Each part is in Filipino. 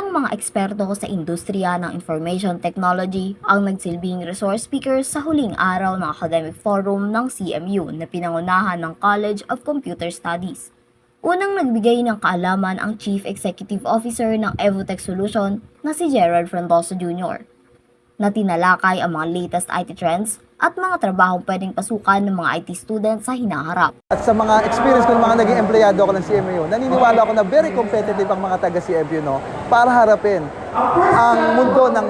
Ilang mga eksperto sa industriya ng information technology ang nagsilbing resource speakers sa huling araw ng academic forum ng CMU na pinangunahan ng College of Computer Studies. Unang nagbigay ng kaalaman ang Chief Executive Officer ng Evotech Solution na si Gerald Frondoso Jr. na tinalakay ang mga latest IT trends at mga trabahong pwedeng pasukan ng mga IT students sa hinaharap. At sa mga experience ko ng mga naging empleyado ako ng CMU, naniniwala ako na very competitive ang mga taga-CMU para harapin ang mundo ng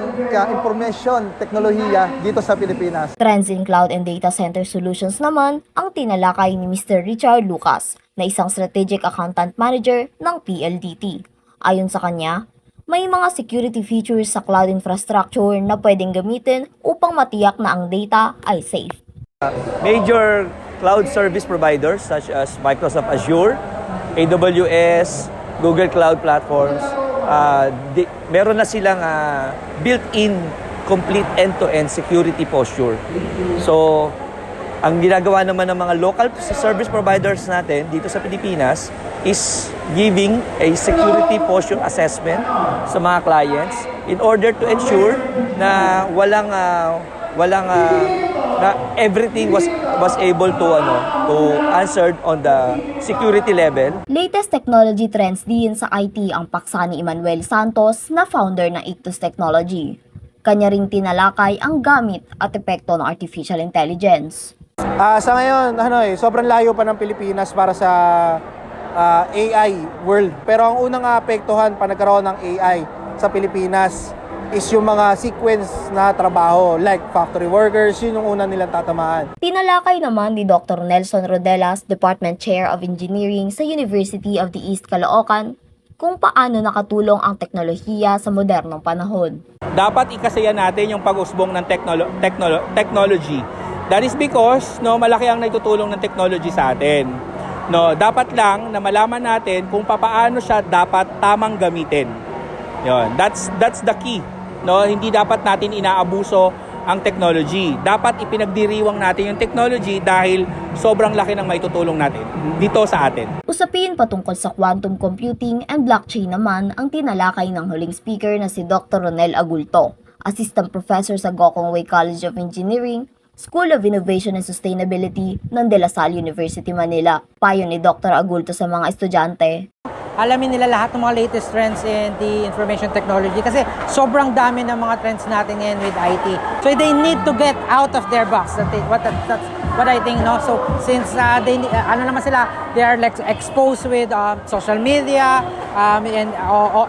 information, teknolohiya dito sa Pilipinas. Trends in Cloud and Data Center Solutions naman ang tinalakay ni Mr. Richard Lucas na isang Strategic Accountant Manager ng PLDT. Ayon sa kanya, may mga security features sa cloud infrastructure na pwedeng gamitin upang matiyak na ang data ay safe. Major cloud service providers such as Microsoft Azure, AWS, Google Cloud Platforms, meron na silang built-in complete end-to-end security posture. So, ang ginagawa naman ng mga local service providers natin dito sa Pilipinas is giving a security posture assessment sa mga clients in order to ensure na na everything was able to answer on the security level. Latest technology trends din sa IT ang paksa ni Emmanuel Santos na founder ng Ictus Technology. Kanya ring tinalakay ang gamit at epekto ng artificial intelligence. Sa ngayon, sobrang layo pa ng Pilipinas para sa AI world. Pero ang unang apektuhan pa nagkaroon ng AI sa Pilipinas is yung mga sequence na trabaho like factory workers, yun yung una nilang tatamaan. Tinalakay naman ni Dr. Nelson Rodelas, Department Chair of Engineering sa University of the East Caloocan, kung paano nakatulong ang teknolohiya sa modernong panahon. Dapat ikasaya natin yung pag-usbong ng technology. That is because malaki ang naitutulong ng technology sa atin. Dapat lang na malaman natin kung paano siya dapat tamang gamitin. That's the key. Hindi dapat natin inaabuso ang technology. Dapat ipinagdiriwang natin yung technology dahil sobrang laki ng maitutulong natin dito sa atin. Usapin patungkol sa quantum computing and blockchain naman ang tinalakay ng huling speaker na si Dr. Ronel Agulto, Assistant Professor sa Gokong Wei College of Engineering, School of Innovation and Sustainability ng De La Salle University, Manila. Payo ni Dr. Agulto sa mga estudyante. Alamin nila lahat ng mga latest trends in the information technology kasi sobrang dami ng mga trends natin ngayon with IT. So they need to get out of their box. That's what I think. So since they are like exposed with social media and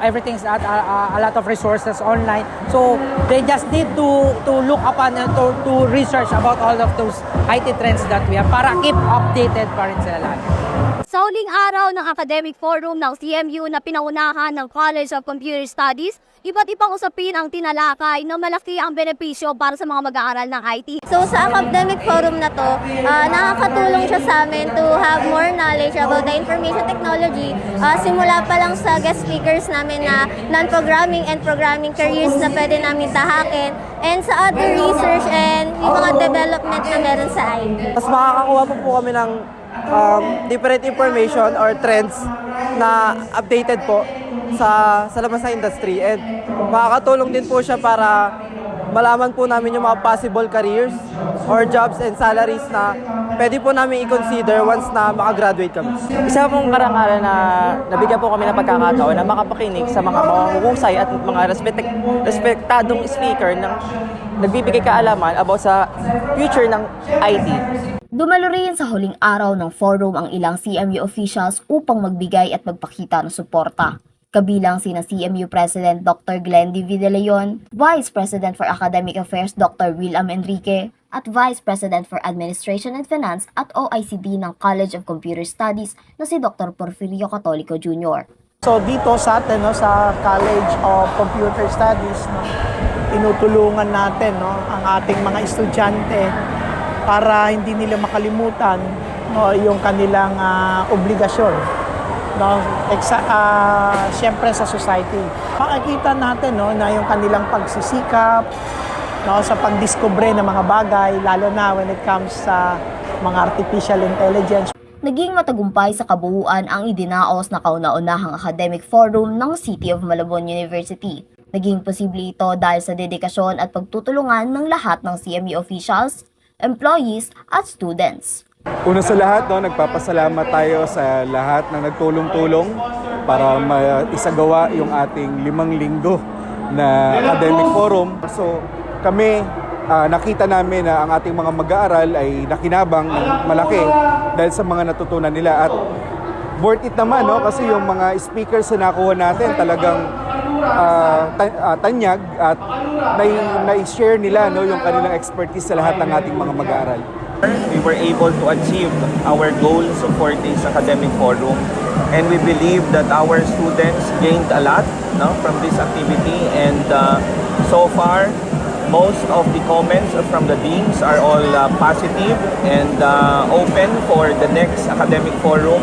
everything's at a lot of resources online. So they just need to look upon and to research about all of those IT trends that we have para keep updated pa rin sila lahat. Sa huling araw ng academic forum ng CMU na pinangunahan ng College of Computer Studies, iba't ibang usapin ang tinalakay na malaki ang benepisyo para sa mga mag-aaral ng IT. So sa academic forum na to, nakakatulong siya sa amin to have more knowledge about the information technology. Simula pa lang sa guest speakers namin na non-programming and programming careers na pwede namin tahakin, and sa other research and yung mga development na meron sa IT. Mas makakakuha po kami ng different information or trends na updated po sa labas ng industry, and makakatulong din po siya para malaman po namin yung mga possible careers or jobs and salaries na pwede po namin i-consider once na makagraduate kami. Isa pong karangalan na nabigyan po kami ng pagkakataon na makapakinig sa mga mahuhusay at mga respektadong speaker ng nagbibigay kaalaman about sa future ng IT. Dumalo rin sa huling araw ng forum ang ilang CMU officials upang magbigay at magpakita ng suporta. Kabilang sina CMU President Dr. Glenn D. Vidaleon, Vice President for Academic Affairs Dr. William Enrique, at Vice President for Administration and Finance at OICD ng College of Computer Studies na si Dr. Porfirio Catolico Jr. So dito sa atin, sa College of Computer Studies, tinutulungan natin ang ating mga estudyante para hindi nila makalimutan yung kanilang obligasyon siyempre sa society. Makikita natin na yung kanilang pagsisikap sa pagdiskubre ng mga bagay, lalo na when it comes sa mga artificial intelligence. naging matagumpay sa kabuuan ang idinaos na kauna-unahang academic forum ng City of Malabon University. Naging posible ito dahil sa dedikasyon at pagtutulungan ng lahat ng CMU officials, employees at students. Una sa lahat, nagpapasalamat tayo sa lahat na nagtulong-tulong para maisagawa yung ating 5 linggo na academic forum. So kami, nakita namin na ang ating mga mag-aaral ay nakinabang ng malaki dahil sa mga natutunan nila. At worth it naman, kasi yung mga speakers na nakuha natin talagang tanyag at na-share nila yung kanilang expertise sa lahat ng ating mga mag-aaral. We were able to achieve our goals of 4 days academic forum, and we believe that our students gained a lot from this activity, and so far most of the comments from the deans are all positive and open for the next academic forum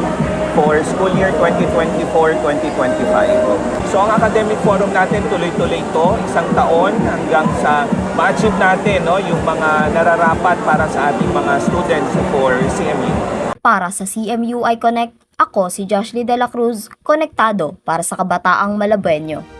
for school year 2024-2025. So ang academic forum natin tuloy-tuloy ito, 1 taon hanggang sa ma-achieve natin yung mga nararapat para sa ating mga students for CMU. Para sa CMU iConnect, ako si Joshly De La Cruz, konektado para sa kabataang Malabueño.